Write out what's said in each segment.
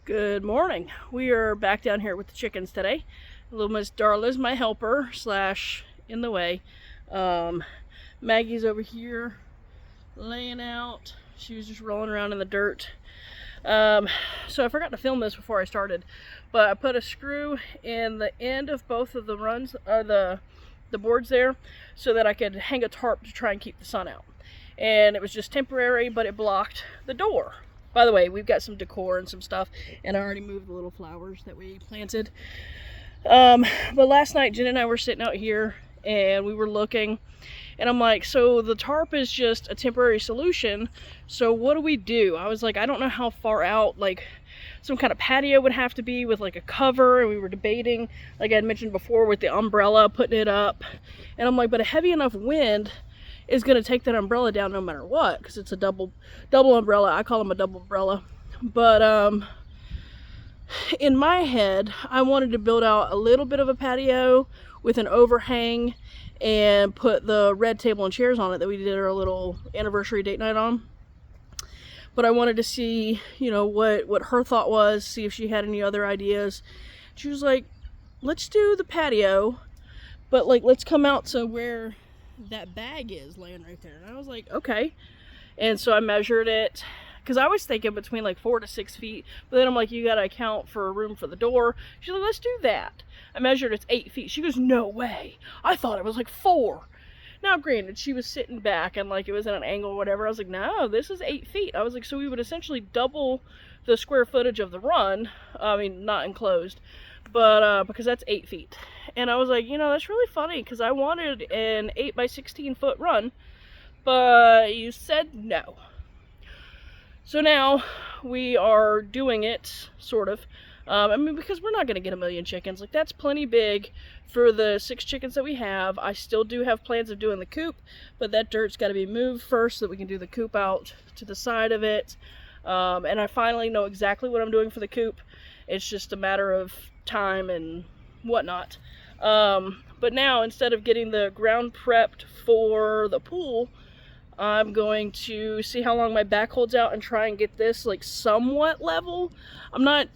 Good morning. We are back down here with the chickens today. Little Miss Darla's my helper slash in the way. Maggie's over here laying out. She was just rolling around in the dirt. So I forgot to film this before I started, but I put a screw in the end of both of the runs, the boards there, so that I could hang a tarp to try and keep the sun out. And it was just temporary, but it blocked the door. By the way, we've got some decor and some stuff, and I already moved the little flowers that we planted. But last night, Jen and I were sitting out here, and we were looking, and I'm like, so the tarp is just a temporary solution, so what do we do? I was like, I don't know how far out, like, some kind of patio would have to be with, like, a cover, and we were debating, like I had mentioned before, with the umbrella, putting it up, and I'm like, but a heavy enough wind is going to take that umbrella down no matter what, because it's a double umbrella. I call them a double umbrella. But in my head, I wanted to build out a little bit of a patio with an overhang and put the red table and chairs on it that we did our little anniversary date night on. But I wanted to see, you know, what her thought was, see if she had any other ideas. She was like, let's do the patio, but like, let's come out to where that bag is laying right there. And I was like, okay. And so I measured it, because I was thinking between like 4 to 6 feet, but then I'm like, you gotta account for room for the door. She's like, let's do that. I measured it's 8 feet. She goes, no way, I thought it was like 4. Now granted, she was sitting back and like it was at an angle or whatever. I was like, no, this is 8 feet. I was like, so we would essentially double the square footage of the run. I mean, not enclosed, but because that's 8 feet. And I was like, you know, that's really funny, because I wanted an 8 by 16 foot run, but you said no. So now we are doing it, sort of. I mean, because we're not going to get 1,000,000 chickens. Like, that's plenty big for the 6 chickens that we have. I still do have plans of doing the coop, but that dirt's got to be moved first so that we can do the coop out to the side of it. And I finally know exactly what I'm doing for the coop. It's just a matter of time and whatnot. But now, instead of getting the ground prepped for the pool, I'm going to see how long my back holds out and try and get this like somewhat level. I'm not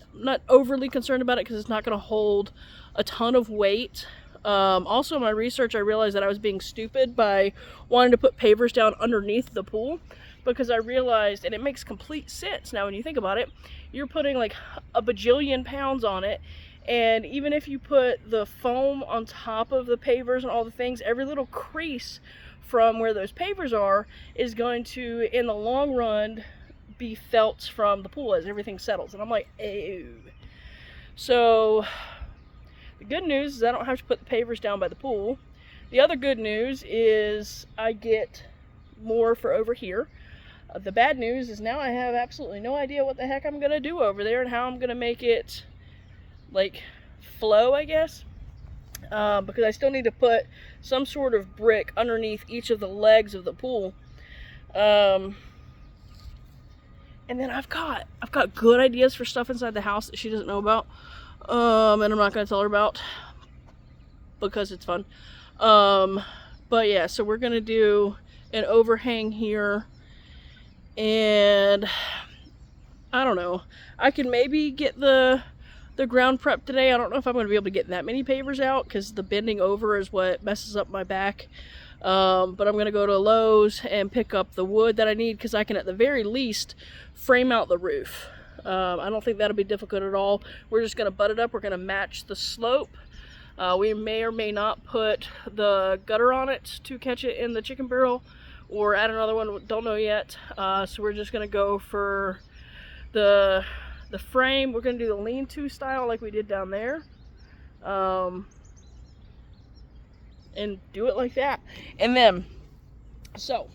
overly concerned about it because it's not going to hold a ton of weight. Also in my research, I realized that I was being stupid by wanting to put pavers down underneath the pool, because I realized, and it makes complete sense now when you think about it, you're putting like a bajillion pounds on it. And even if you put the foam on top of the pavers and all the things, every little crease from where those pavers are is going to, in the long run, be felt from the pool as everything settles. And I'm like, ew. So the good news is I don't have to put the pavers down by the pool. The other good news is I get more for over here. The bad news is now I have absolutely no idea what the heck I'm going to do over there and how I'm going to make it like flow, I guess, because I still need to put some sort of brick underneath each of the legs of the pool, and then I've got good ideas for stuff inside the house that she doesn't know about, and I'm not going to tell her about because it's fun. But yeah, so we're going to do an overhang here, and I don't know, I can maybe get the ground prep today. I don't know if I'm going to be able to get that many pavers out because the bending over is what messes up my back. But I'm going to go to Lowe's and pick up the wood that I need, because I can at the very least frame out the roof. I don't think that'll be difficult at all. We're just going to butt it up. We're going to match the slope. We may or may not put the gutter on it to catch it in the chicken barrel, or add another one. Don't know yet. So we're just going to go for the frame. We're going to do the lean-to style like we did down there, and do it like that. And then, so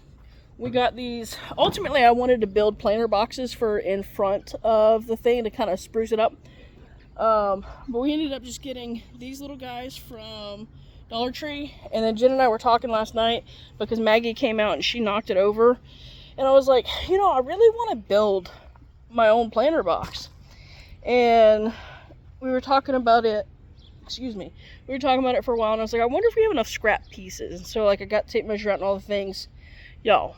we got these. Ultimately, I wanted to build planter boxes for in front of the thing to kind of spruce it up, but we ended up just getting these little guys from Dollar Tree. And then Jen and I were talking last night because Maggie came out and she knocked it over, and I was like, you know, I really want to build my own planter box. And we were talking about it, we were talking about it for a while, and I was like, I wonder if we have enough scrap pieces. And so like I got tape measure out and all the things. Yo,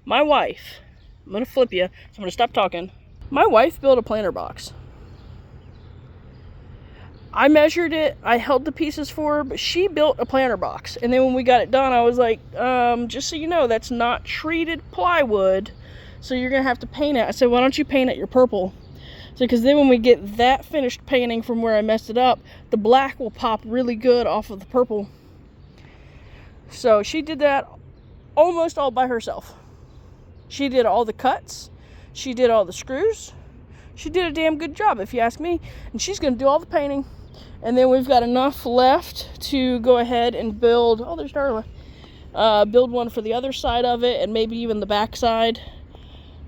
my wife, I'm gonna flip you, so I'm gonna stop talking. My wife built a planter box. I measured it, I held the pieces for her, but she built a planter box. And then when we got it done, I was like, just so you know, that's not treated plywood, so you're gonna have to paint it. I said, why don't you paint it your purple? So, because then when we get that finished painting from where I messed it up, the black will pop really good off of the purple. So she did that almost all by herself. She did all the cuts, she did all the screws, she did a damn good job if you ask me, and she's gonna do all the painting. And then we've got enough left to go ahead and build, oh, there's Darla, build one for the other side of it, and maybe even the back side.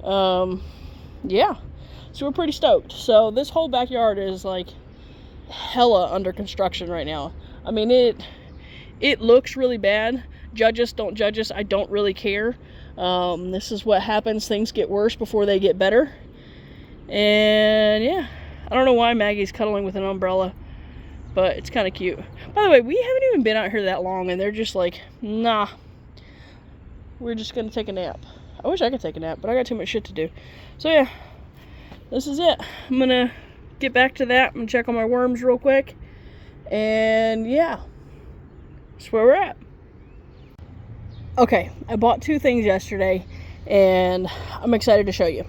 Yeah, so we're pretty stoked. So this whole backyard is like hella under construction right now. I mean, it looks really bad. Judge us, don't judge us, I don't really care. This is what happens. Things get worse before they get better. And yeah, I don't know why Maggie's cuddling with an umbrella, but it's kind of cute. By the way, we haven't even been out here that long, and they're just like, nah, we're just gonna take a nap. I wish I could take a nap, but I got too much shit to do. So yeah, this is it. I'm gonna get back to that. I'm gonna check on my worms real quick, and yeah, that's where we're at. Okay, I bought 2 things yesterday, and I'm excited to show you.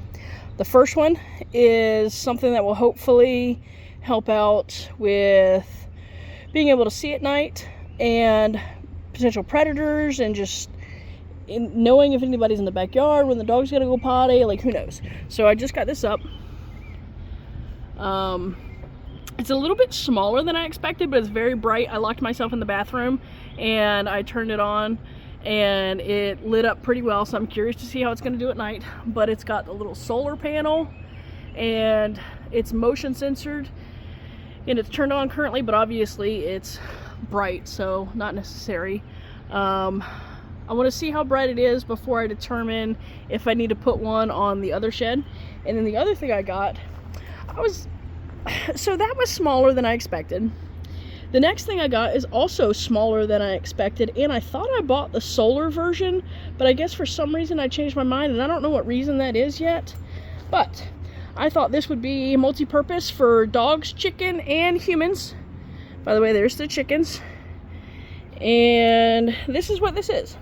The first one is something that will hopefully help out with being able to see at night and potential predators, and just knowing if anybody's in the backyard, when the dog's gonna go potty, like who knows. So I just got this up. It's a little bit smaller than I expected, but it's very bright. I locked myself in the bathroom and I turned it on, and it lit up pretty well, so I'm curious to see how it's going to do at night. But it's got a little solar panel, and it's motion censored, and it's turned on currently, but obviously it's bright, so not necessary. I want to see how bright it is before I determine if I need to put one on the other shed. And then the other thing I got, so that was smaller than I expected. The next thing I got is also smaller than I expected, and I thought I bought the solar version, but I guess for some reason I changed my mind, and I don't know what reason that is yet. But I thought this would be multi-purpose for dogs, chicken, and humans. By the way, there's the chickens. And this is what this is.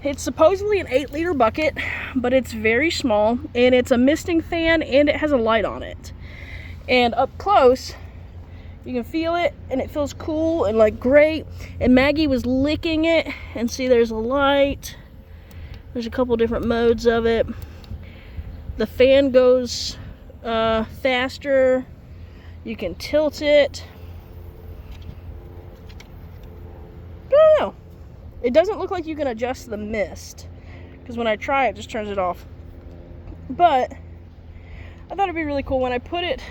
It's supposedly an 8-liter bucket, but it's very small, and it's a misting fan, and it has a light on it. And up close, you can feel it, and it feels cool and like great. And Maggie was licking it, and see, there's a light. There's a couple different modes of it. The fan goes faster. You can tilt it. I don't know. It doesn't look like you can adjust the mist, because when I try it, just turns it off. But I thought it'd be really cool when I put it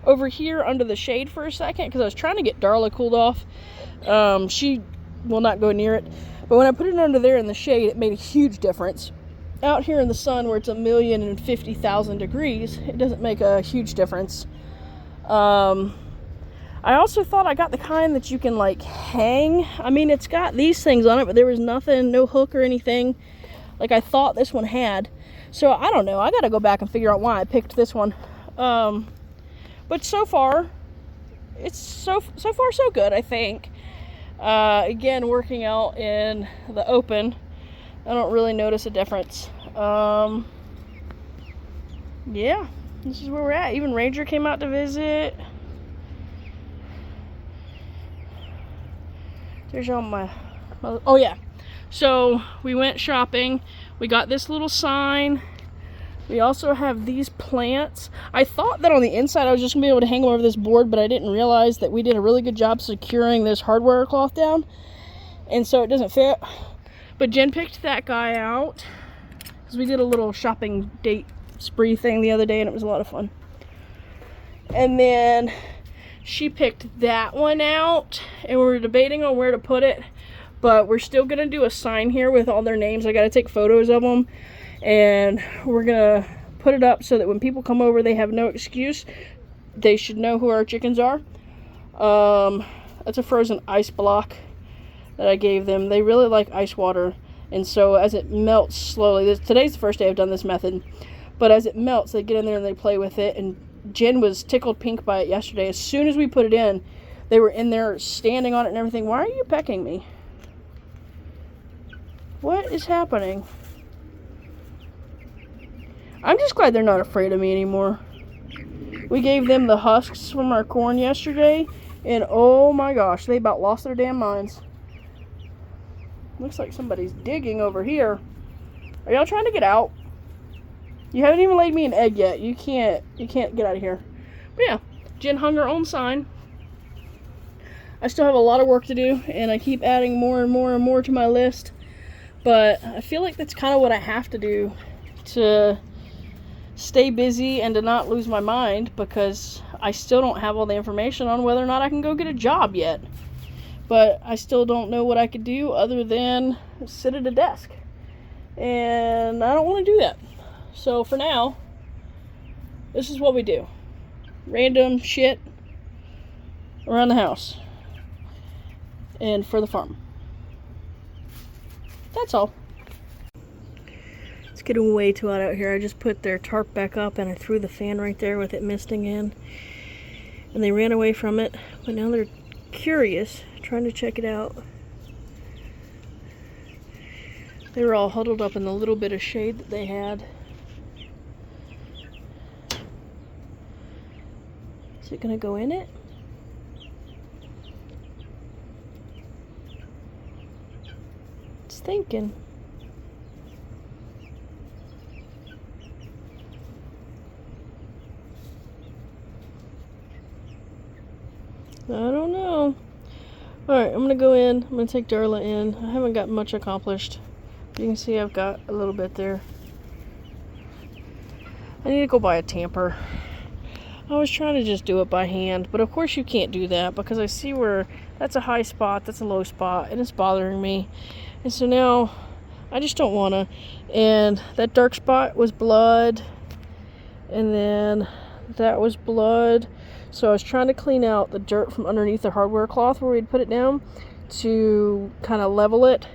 over here under the shade for a second, because I was trying to get Darla cooled off. She will not go near it, but when I put it under there in the shade, it made a huge difference. Out here in the sun, where it's 1,050,000 degrees, it doesn't make a huge difference. I also thought I got the kind that you can like hang. I mean, it's got these things on it, but there was nothing, no hook or anything like I thought this one had. So I don't know, I gotta go back and figure out why I picked this one. But so far, it's so far so good, I think. Again, working out in the open, I don't really notice a difference. Yeah, this is where we're at. Even Ranger came out to visit. There's all my, oh yeah. So we went shopping. We got this little sign. We also have these plants. I thought that on the inside I was just gonna be able to hang them over this board, but I didn't realize that we did a really good job securing this hardware cloth down, and so it doesn't fit. But Jen picked that guy out, because we did a little shopping date spree thing the other day, and it was a lot of fun. And then she picked that one out, and we were debating on where to put it, but we're still gonna do a sign here with all their names. I gotta take photos of them, and we're gonna put it up so that when people come over, they have no excuse. They should know who our chickens are. That's a frozen ice block that I gave them. They really like ice water, and so as it melts slowly, today's the first day I've done this method, but as it melts, they get in there and they play with it, and Jen was tickled pink by it yesterday. As soon as we put it in, they were in there standing on it and everything. Why are you pecking me? What is happening? I'm just glad they're not afraid of me anymore. We gave them the husks from our corn yesterday, and oh my gosh, they about lost their damn minds. Looks like somebody's digging over here. Are y'all trying to get out? You haven't even laid me an egg yet. You can't get out of here. But yeah, Jen hung her own sign. I still have a lot of work to do, and I keep adding more and more and more to my list. But I feel like that's kind of what I have to do to stay busy and to not lose my mind, because I still don't have all the information on whether or not I can go get a job yet. But I still don't know what I could do other than sit at a desk. And I don't want to do that. So for now, this is what we do. Random shit around the house and for the farm. That's all. It's getting way too hot out here. I just put their tarp back up and I threw the fan right there with it misting in. And they ran away from it. But now they're curious, trying to check it out. They were all huddled up in the little bit of shade that they had. Is it gonna go in it? It's thinking. I don't know. Alright, I'm gonna go in. I'm gonna take Darla in. I haven't got much accomplished. You can see I've got a little bit there. I need to go buy a tamper. I was trying to just do it by hand, but of course you can't do that because I see where that's a high spot, that's a low spot, and it's bothering me. And so now I just don't want to. And that dark spot was blood, and then that was blood. So I was trying to clean out the dirt from underneath the hardware cloth where we'd put it down to kind of level it.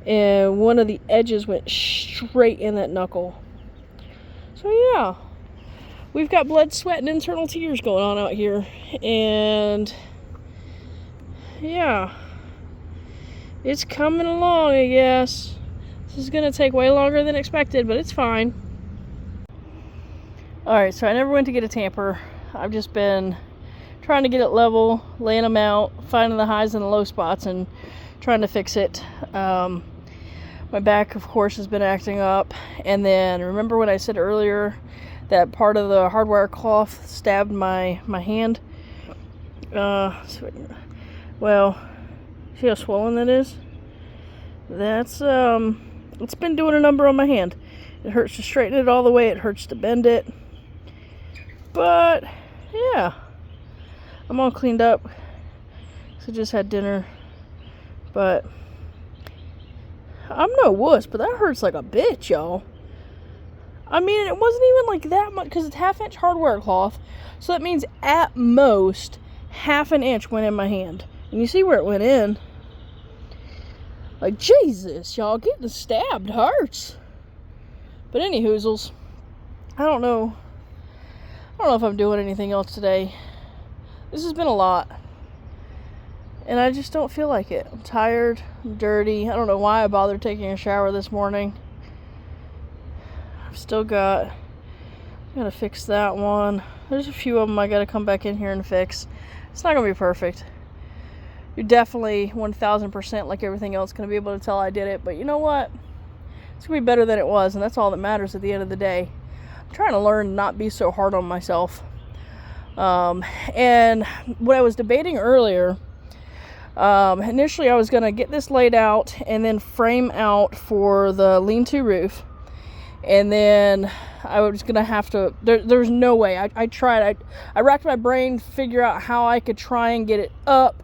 And one of the edges went straight in that knuckle. So yeah, we've got blood, sweat, and internal tears going on out here. And yeah, it's coming along, I guess. This is going to take way longer than expected, but it's fine. Alright, so I never went to get a tamper. I've just been trying to get it level, laying them out, finding the highs and the low spots, and trying to fix it. My back, of course, has been acting up. And then, remember when I said earlier that part of the hardwire cloth stabbed my hand? Well, see how swollen that is? That's, it's been doing a number on my hand. It hurts to straighten it all the way. It hurts to bend it. But, yeah. I'm all cleaned up. So just had dinner. But I'm no wuss, but that hurts like a bitch, y'all. I mean, it wasn't even like that much, because it's 1/2 inch hardware cloth. So that means at most 1/2 inch went in my hand. And you see where it went in. Like, Jesus, y'all, getting stabbed hurts. But any hoozles, I don't know if I'm doing anything else today. This has been a lot. And I just don't feel like it. I'm tired. I'm dirty. I don't know why I bothered taking a shower this morning. I've still gotta fix that one. There's a few of them I gotta come back in here and fix. It's not gonna be perfect. You're definitely 1000% like everything else gonna be able to tell I did it. But you know what? It's gonna be better than it was, and that's all that matters at the end of the day. I'm trying to learn to not be so hard on myself. And what I was debating earlier, initially I was going to get this laid out and then frame out for the lean-to roof. And then I was going to have to, there's no way. I tried, I racked my brain to figure out how I could try and get it up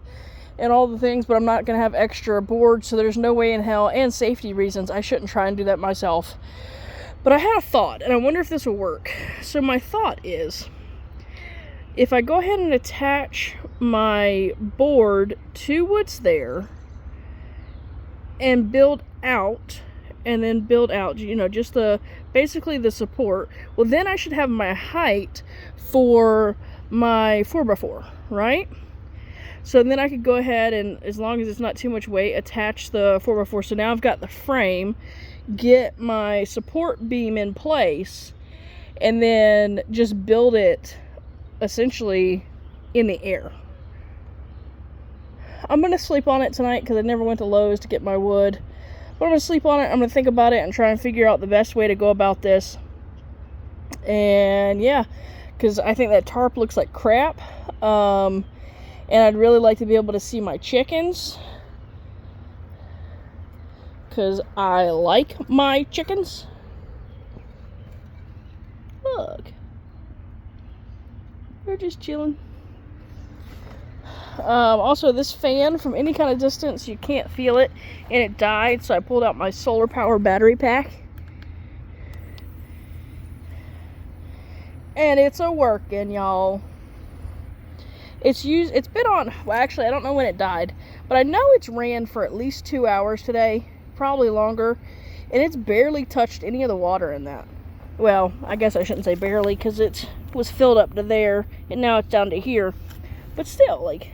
and all the things, but I'm not going to have extra boards, so there's no way in hell, and safety reasons, I shouldn't try and do that myself. But I had a thought, and I wonder if this will work. So my thought is, if I go ahead and attach my board to what's there and build out and then build out, you know, just basically the support. Well, then I should have my height for my 4x4, right? So then I could go ahead and, as long as it's not too much weight, attach the 4x4. So now I've got the frame, get my support beam in place, and then just build it essentially in the air. I'm going to sleep on it tonight because I never went to Lowe's to get my wood. But I'm going to sleep on it. I'm going to think about it and try and figure out the best way to go about this. And yeah, because I think that tarp looks like crap. And I'd really like to be able to see my chickens, because I like my chickens. Look. They're just chilling. Also, this fan, from any kind of distance, you can't feel it, and it died, so I pulled out my solar power battery pack. And it's a working, y'all. It's been on, well, actually, I don't know when it died, but I know it's ran for at least 2 hours today, probably longer, and it's barely touched any of the water in that. Well, I guess I shouldn't say barely, because it was filled up to there, and now it's down to here. But still, like,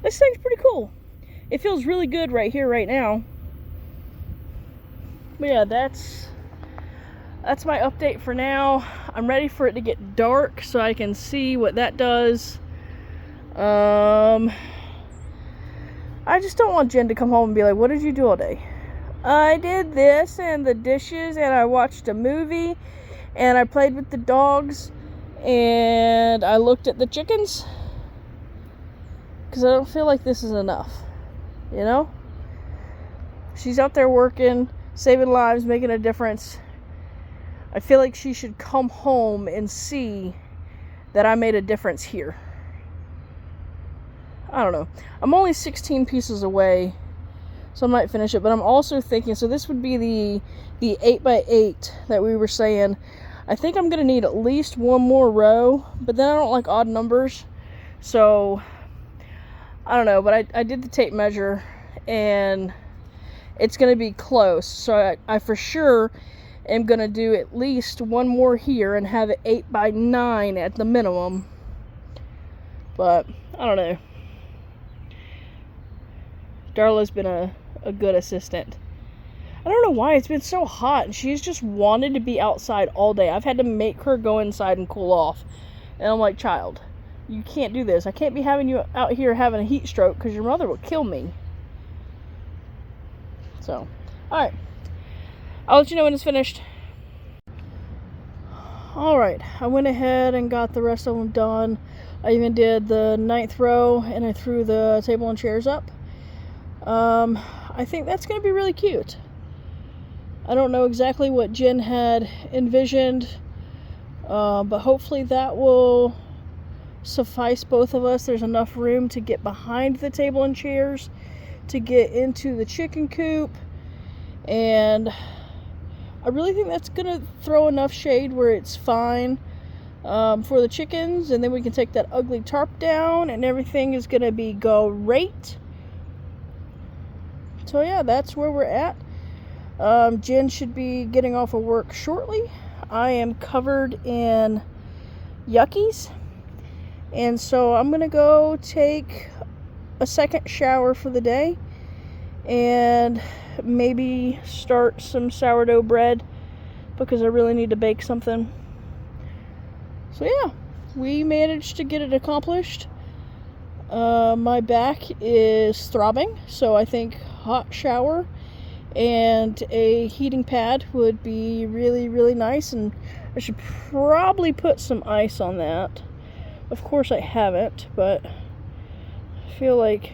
this thing's pretty cool. It feels really good right here, right now. But yeah, that's my update for now. I'm ready for it to get dark so I can see what that does. I just don't want Jen to come home and be like, what did you do all day? I did this and the dishes, and I watched a movie, and I played with the dogs, and I looked at the chickens. Because I don't feel like this is enough, you know? She's out there working, saving lives, making a difference. I feel like she should come home and see that I made a difference here. I don't know. I'm only 16 pieces away, so I might finish it. But I'm also thinking, so this would be the 8x8 that we were saying. I think I'm going to need at least one more row, but then I don't like odd numbers. So, I don't know, but I did the tape measure, and it's going to be close. So I for sure am going to do at least one more here and have it 8x9 at the minimum. But, I don't know. Darla's been a good assistant. I don't know why, it's been so hot, and she's just wanted to be outside all day. I've had to make her go inside and cool off. And I'm like, child, you can't do this. I can't be having you out here having a heat stroke, because your mother will kill me. So, alright. I'll let you know when it's finished. Alright, I went ahead and got the rest of them done. I even did the 9th row, and I threw the table and chairs up. I think that's going to be really cute. I don't know exactly what Jen had envisioned, but hopefully that will suffice both of us. There's enough room to get behind the table and chairs, to get into the chicken coop, and I really think that's going to throw enough shade where it's fine for the chickens, and then we can take that ugly tarp down, and everything is going to be great. So yeah, that's where we're at. Jen should be getting off of work shortly. I am covered in yuckies, and so I'm gonna go take a second shower for the day and maybe start some sourdough bread, because I really need to bake something. So yeah, we managed to get it accomplished. My back is throbbing, so I think hot shower and a heating pad would be really, really nice, and I should probably put some ice on that. Of course I haven't, but I feel like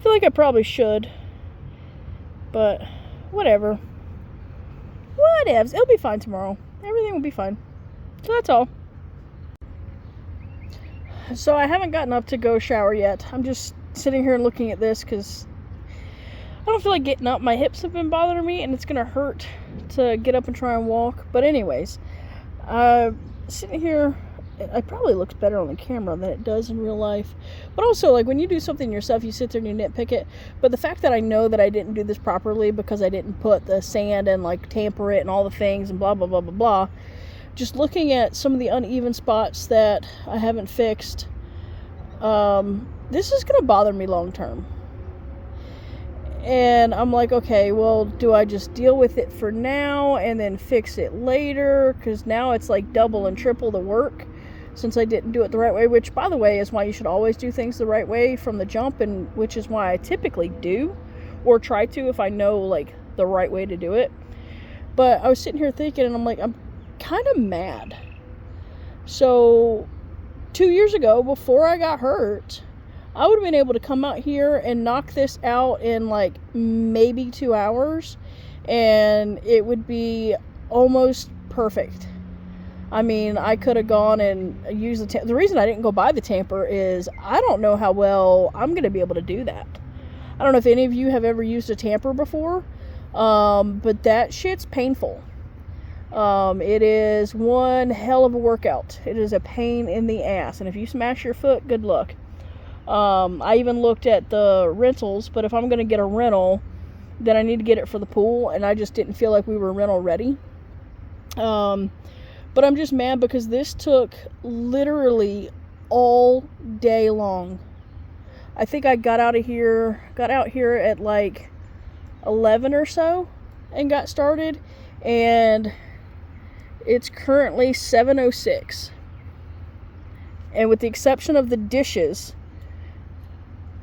I probably should. But whatever. Whatevs. It'll be fine tomorrow. Everything will be fine. So that's all. So I haven't gotten up to go shower yet. I'm just sitting here and looking at this because I don't feel like getting up. My hips have been bothering me, and it's going to hurt to get up and try and walk. But anyways, sitting here it probably looks better on the camera than it does in real life. But also, like, when you do something yourself, you sit there and you nitpick it. But the fact that I know that I didn't do this properly because I didn't put the sand and, like, tamper it and all the things and blah, blah, blah, blah, blah. Just looking at some of the uneven spots that I haven't fixed, this is going to bother me long term. And I'm like, okay, well, do I just deal with it for now and then fix it later? Because now it's like double and triple the work since I didn't do it the right way, which, by the way, is why you should always do things the right way from the jump, and which is why I typically do, or try to if I know, like, the right way to do it. But I was sitting here thinking, and I'm like, I'm kind of mad. So 2 years ago, before I got hurt, I would have been able to come out here and knock this out in like maybe 2 hours, and it would be almost perfect. I mean, I could have gone and used the reason I didn't go buy the tamper is I don't know how well I'm going to be able to do that. I don't know if any of you have ever used a tamper before, but that shit's painful. It is one hell of a workout. It is a pain in the ass, and if you smash your foot, good luck. I even looked at the rentals, but if I'm going to get a rental, then I need to get it for the pool, and I just didn't feel like we were rental ready. But I'm just mad because this took literally all day long. I think I got out here at like 11 or so and got started, and it's currently 7:06. And with the exception of the dishes,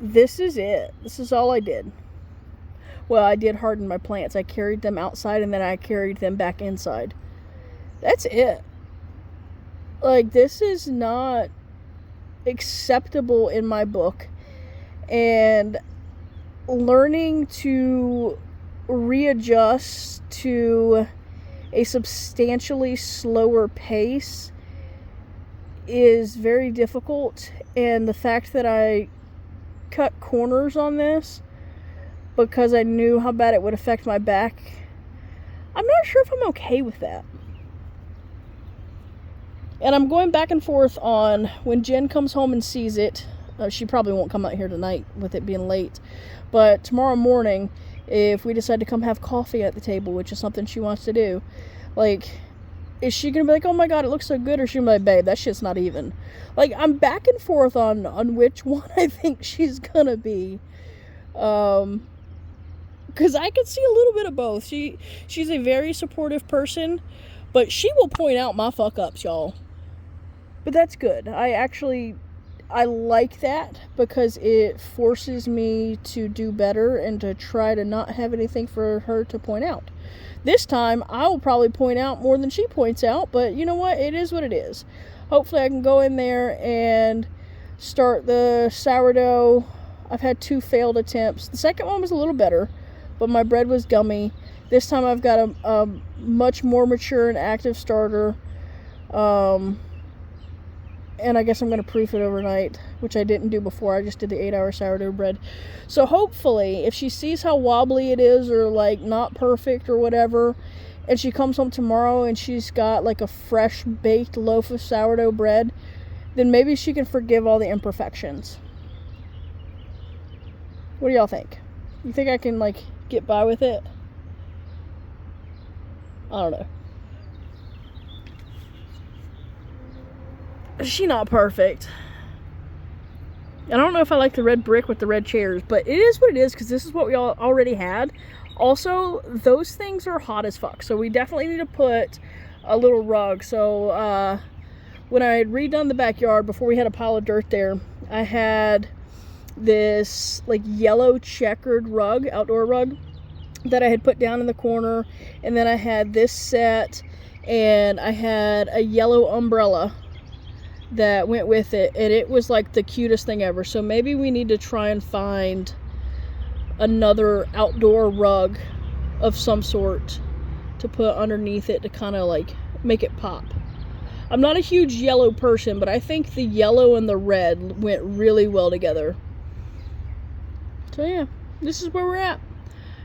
this is it. This is all I did. Well, I did harden my plants. I carried them outside and then I carried them back inside. That's it. Like, this is not acceptable in my book. And learning to readjust to a substantially slower pace is very difficult. And the fact that I cut corners on this because I knew how bad it would affect my back, I'm not sure if I'm okay with that. And I'm going back and forth on when Jen comes home and sees it. She probably won't come out here tonight with it being late, but tomorrow morning, if we decide to come have coffee at the table, which is something she wants to do, like, is she gonna be like, oh my god, it looks so good, or is she gonna be like, babe, that shit's not even? Like, I'm back and forth on which one I think she's gonna be. Because I could see a little bit of both. She's a very supportive person, but she will point out my fuck-ups, y'all. But that's good. I like that because it forces me to do better and to try to not have anything for her to point out. This time, I will probably point out more than she points out, but you know what? It is what it is. Hopefully I can go in there and start the sourdough. I've had 2 failed attempts. The second one was a little better, but my bread was gummy. This time I've got a much more mature and active starter. And I guess I'm going to proof it overnight, which I didn't do before. I just did the 8-hour sourdough bread. So hopefully, if she sees how wobbly it is or, like, not perfect or whatever, and she comes home tomorrow and she's got, like, a fresh baked loaf of sourdough bread, then maybe she can forgive all the imperfections. What do y'all think? You think I can, like, get by with it? I don't know. She's not perfect. I don't know if I like the red brick with the red chairs, but it is what it is because this is what we already had. Also, those things are hot as fuck, so we definitely need to put a little rug. So when I had redone the backyard before we had a pile of dirt there, I had this like yellow checkered rug, outdoor rug, that I had put down in the corner, and then I had this set, and I had a yellow umbrella that went with it, and it was like the cutest thing ever. So maybe we need to try and find another outdoor rug of some sort to put underneath it to kind of like make it pop. I'm not a huge yellow person, but I think the yellow and the red went really well together. So yeah, this is where we're at.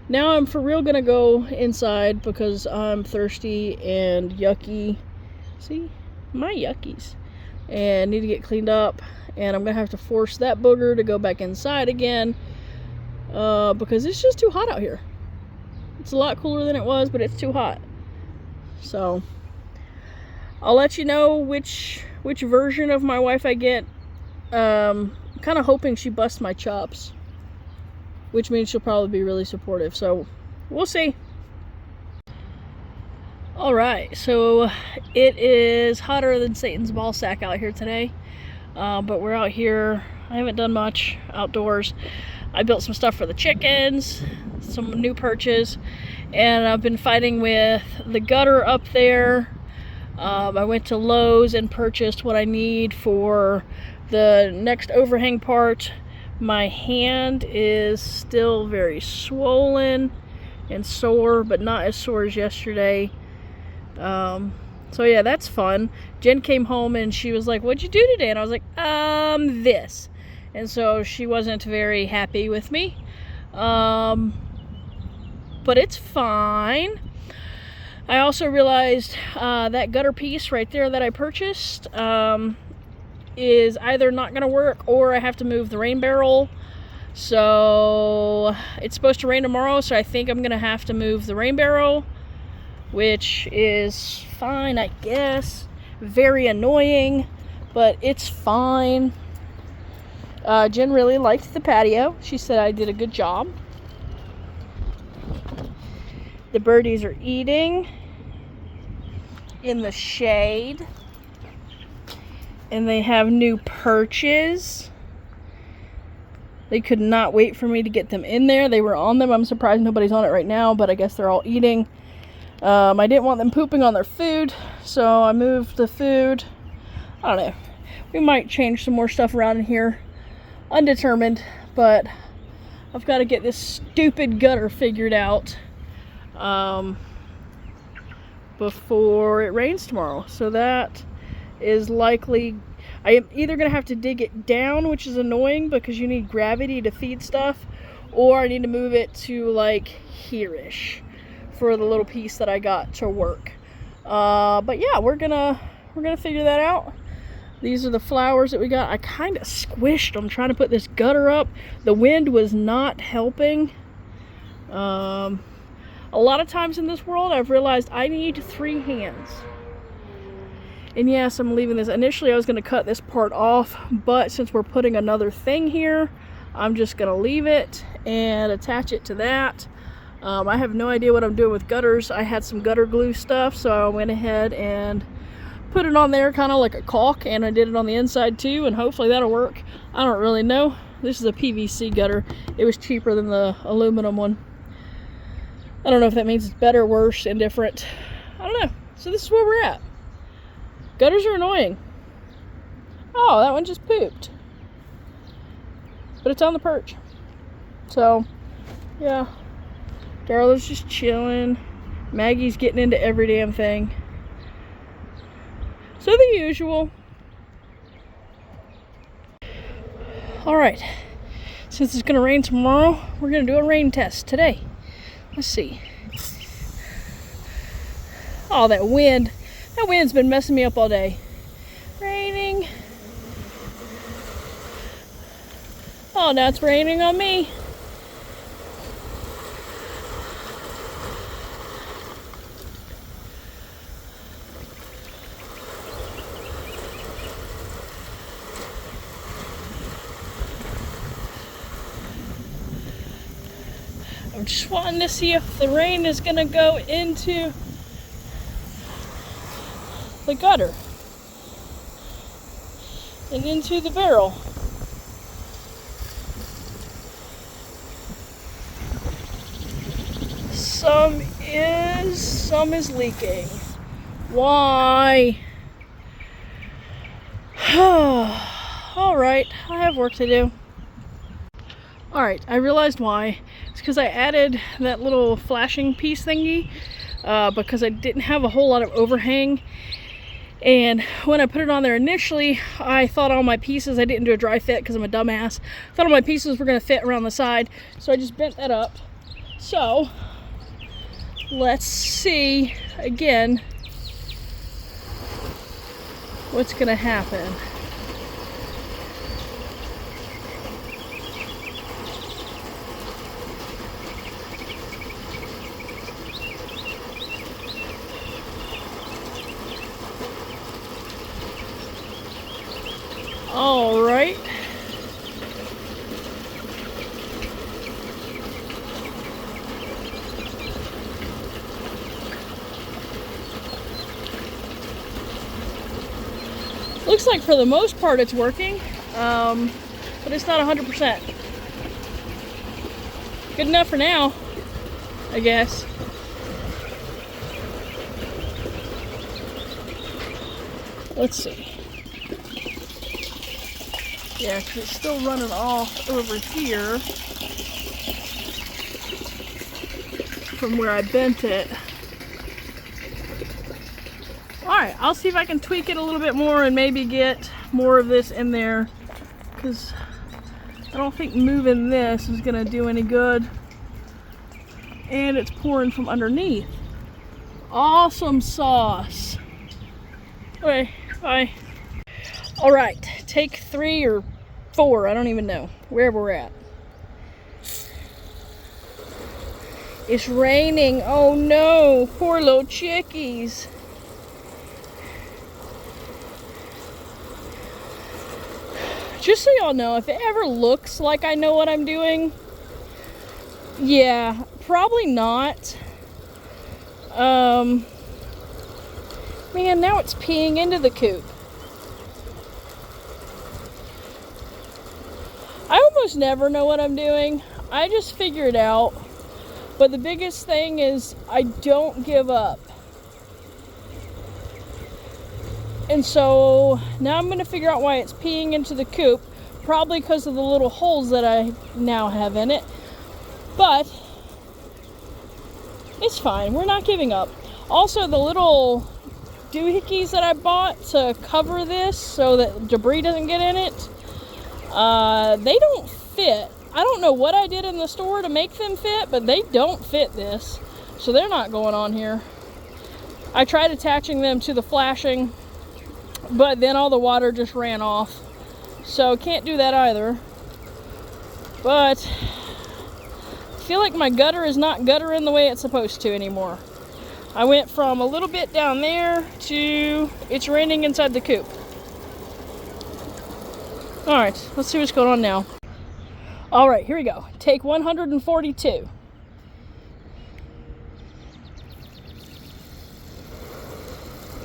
Now I'm for real gonna go inside because I'm thirsty and yucky. See? My yuckies. and need to get cleaned up, and I'm gonna have to force that booger to go back inside again because it's just too hot out here. It's a lot cooler than it was, but it's too hot. So I'll let you know which version of my wife I get. I'm kind of hoping she busts my chops, which means she'll probably be really supportive, so we'll see. Alright, so it is hotter than Satan's ball sack out here today, but we're out here. I haven't done much outdoors. I built some stuff for the chickens, some new perches, and I've been fighting with the gutter up there. I went to Lowe's and purchased what I need for the next overhang part. My hand is still very swollen and sore, but not as sore as yesterday. So yeah, that's fun. Jen came home and she was like, "What'd you do today?" And I was like, this. And so she wasn't very happy with me. But it's fine. I also realized that gutter piece right there that I purchased is either not going to work or I have to move the rain barrel. So it's supposed to rain tomorrow, so I think I'm going to have to move the rain barrel, which is fine, I guess. Very annoying, but it's fine. Jen really liked the patio. She said I did a good job. The birdies are eating in the shade, and they have new perches. They could not wait for me to get them in there. They were on them. I'm surprised nobody's on it right now, but I guess they're all eating. I didn't want them pooping on their food, so I moved the food. I don't know. We might change some more stuff around in here. Undetermined, but I've got to get this stupid gutter figured out before it rains tomorrow. So that is likely, I am either going to have to dig it down, which is annoying because you need gravity to feed stuff, or I need to move it to like here-ish for the little piece that I got to work. But yeah, we're gonna figure that out. These are the flowers that we got. I kind of squished them trying to put this gutter up. The wind was not helping. A lot of times in this world, I've realized I need 3 hands. And yes, I'm leaving this. Initially, I was going to cut this part off, but since we're putting another thing here, I'm just going to leave it and attach it to that. I have no idea what I'm doing with gutters. I had some gutter glue stuff, so I went ahead and put it on there kind of like a caulk, and I did it on the inside too, and hopefully that'll work. I don't really know. This is a PVC gutter. It was cheaper than the aluminum one. I don't know if that means it's better, worse, indifferent. I don't know. So this is where we're at. Gutters are annoying. Oh, that one just pooped. But it's on the perch. So, yeah. Darla's just chilling. Maggie's getting into every damn thing. So the usual. Alright. Since it's going to rain tomorrow, we're going to do a rain test today. Let's see. Oh, that wind. That wind's been messing me up all day. Raining. Oh, now it's raining on me. I'm just wanting to see if the rain is going to go into the gutter and into the barrel. Some is leaking. Why? Alright, I have work to do. Alright, I realized why. It's because I added that little flashing piece thingy because I didn't have a whole lot of overhang. And when I put it on there initially, I thought all my pieces, I didn't do a dry fit because I'm a dumbass, I thought all my pieces were going to fit around the side. So I just bent that up. So, let's see again what's gonna happen. All right. Looks like for the most part it's working, but it's not 100%. Good enough for now, I guess. Let's see. Yeah, 'cause it's still running off over here from where I bent it. Alright, I'll see if I can tweak it a little bit more and maybe get more of this in there, because I don't think moving this is going to do any good. And it's pouring from underneath. Awesome sauce. Okay, bye. Alright, take 3 or 4, I don't even know, wherever we're at. It's raining, oh no, poor little chickies. Just so y'all know, if it ever looks like I know what I'm doing, yeah, probably not. Man, now it's peeing into the coop. I almost never know what I'm doing. I just figure it out. But the biggest thing is I don't give up. And so now I'm going to figure out why it's peeing into the coop. Probably because of the little holes that I now have in it. But it's fine. We're not giving up. Also, the little doohickeys that I bought to cover this so that debris doesn't get in it, they don't fit. I don't know what I did in the store to make them fit, but they don't fit this. So they're not going on here. I tried attaching them to the flashing, but then all the water just ran off. So can't do that either. But I feel like my gutter is not guttering the way it's supposed to anymore. I went from a little bit down there to it's raining inside the coop. Alright, let's see what's going on now. Alright, here we go. Take 142.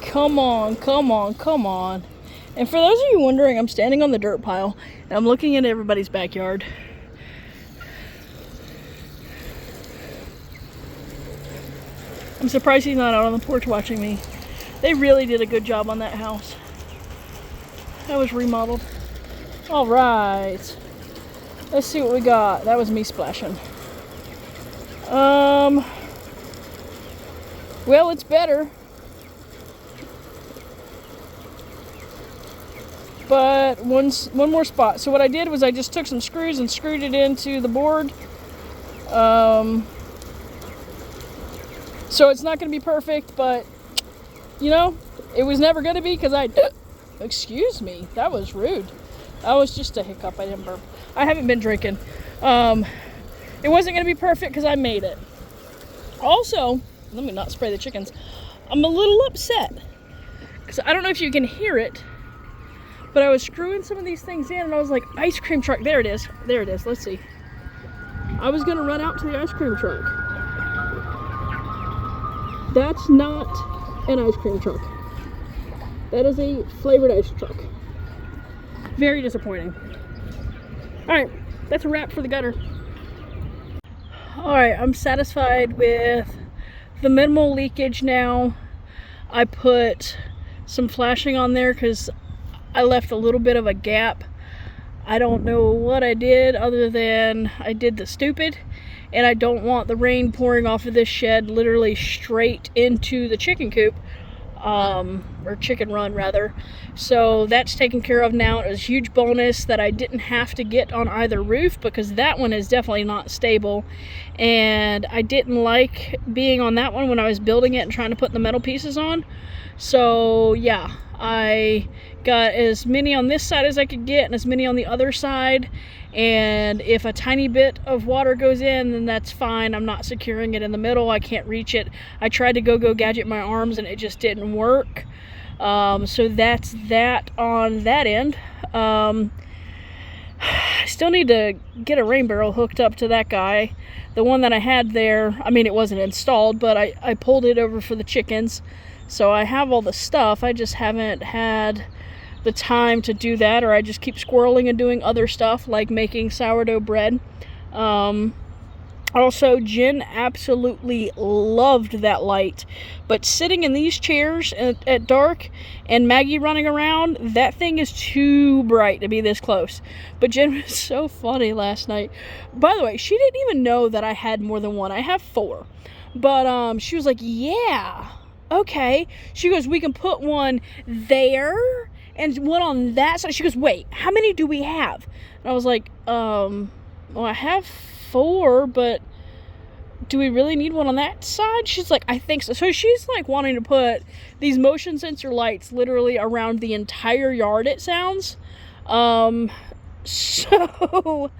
Come on, come on, come on. And for those of you wondering, I'm standing on the dirt pile and I'm looking at everybody's backyard. I'm surprised he's not out on the porch watching me. They really did a good job on that house. That was remodeled. All right. Let's see what we got. That was me splashing. Well, it's better. But one more spot. So what I did was I just took some screws and screwed it into the board. So it's not going to be perfect, but you know, it was never going to be because excuse me, that was rude. That was just a hiccup. I didn't burp. I haven't been drinking. It wasn't going to be perfect because I made it. Also, let me not spray the chickens. I'm a little upset because I don't know if you can hear it, but I was screwing some of these things in and I was like, ice cream truck. There it is. There it is. Let's see. I was going to run out to the ice cream truck. That's not an ice cream truck. That is a flavored ice truck. Very disappointing. Alright, that's a wrap for the gutter. Alright, I'm satisfied with the minimal leakage now. I put some flashing on there because I left a little bit of a gap. I don't know what I did other than I did the stupid. And I don't want the rain pouring off of this shed literally straight into the chicken coop. or Chicken Run rather. So that's taken care of now. It was a huge bonus that I didn't have to get on either roof, because that one is definitely not stable, and I didn't like being on that one when I was building it and trying to put the metal pieces on. So yeah, I got as many on this side as I could get and as many on the other side, and if a tiny bit of water goes in, then that's fine. I'm not securing it in the middle. I can't reach it. I tried to go gadget my arms and it just didn't work. So that's that on that end. I still need to get a rain barrel hooked up to that guy. The one that I had there, I mean, it wasn't installed, but I pulled it over for the chickens. So I have all the stuff. I just haven't had the time to do that, or I just keep squirreling and doing other stuff like making sourdough bread. Also, Jen absolutely loved that light, but sitting in these chairs at dark and Maggie running around, that thing is too bright to be this close. But Jen was so funny last night. By the way, she didn't even know that I had more than one. I have 4. But she was like, yeah, okay. She goes, we can put one there and one on that side. She goes, wait, how many do we have? And I was like, well, I have 4, but do we really need one on that side? She's like, I think so. So she's like wanting to put these motion sensor lights literally around the entire yard, it sounds. So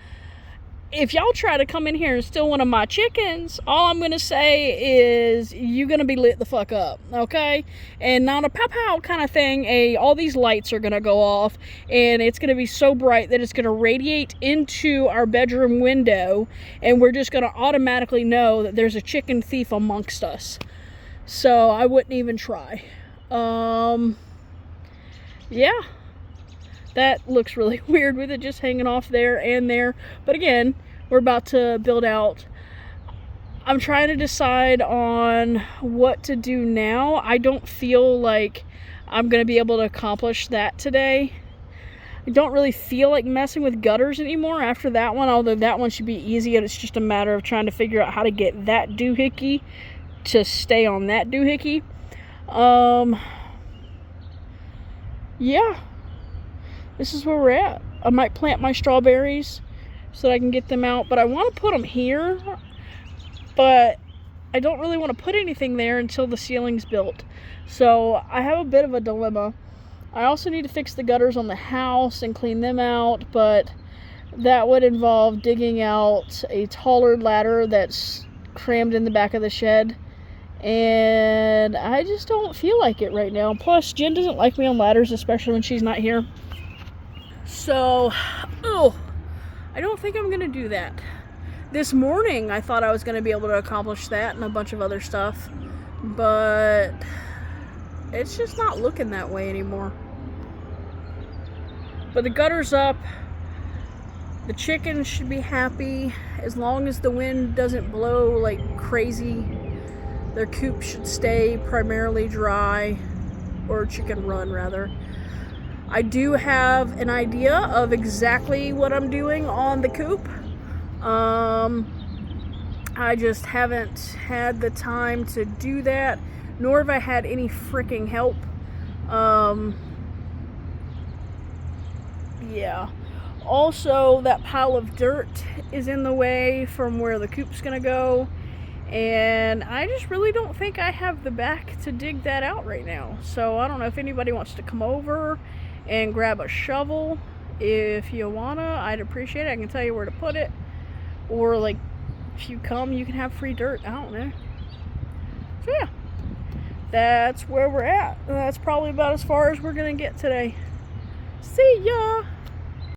if y'all try to come in here and steal one of my chickens, all I'm going to say is you're going to be lit the fuck up, okay? And not a pow-pow kind of thing. All these lights are going to go off, and it's going to be so bright that it's going to radiate into our bedroom window, and we're just going to automatically know that there's a chicken thief amongst us. So I wouldn't even try. Yeah. That looks really weird with it just hanging off there and there. But again, we're about to build out. I'm trying to decide on what to do now. I don't feel like I'm going to be able to accomplish that today. I don't really feel like messing with gutters anymore after that one, although that one should be easy, and it's just a matter of trying to figure out how to get that doohickey to stay on that doohickey. Yeah. This is where we're at. I might plant my strawberries so that I can get them out, but I want to put them here, but I don't really want to put anything there until the ceiling's built. So I have a bit of a dilemma. I also need to fix the gutters on the house and clean them out, but that would involve digging out a taller ladder that's crammed in the back of the shed, and I just don't feel like it right now. Plus, Jen doesn't like me on ladders, especially when she's not here. So, I don't think I'm going to do that. This morning, I thought I was going to be able to accomplish that and a bunch of other stuff, but it's just not looking that way anymore. But the gutter's up. The chickens should be happy as long as the wind doesn't blow like crazy. Their coop should stay primarily dry, or Chicken Run rather. I do have an idea of exactly what I'm doing on the coop. I just haven't had the time to do that, nor have I had any freaking help. Yeah. Also, that pile of dirt is in the way from where the coop's gonna go, and I just really don't think I have the back to dig that out right now. So I don't know if anybody wants to come over and grab a shovel. If you wanna, I'd appreciate it. I can tell you where to put it, or like if you come, you can have free dirt. I don't know. So yeah, that's where we're at. That's probably about as far as we're gonna get today. See ya.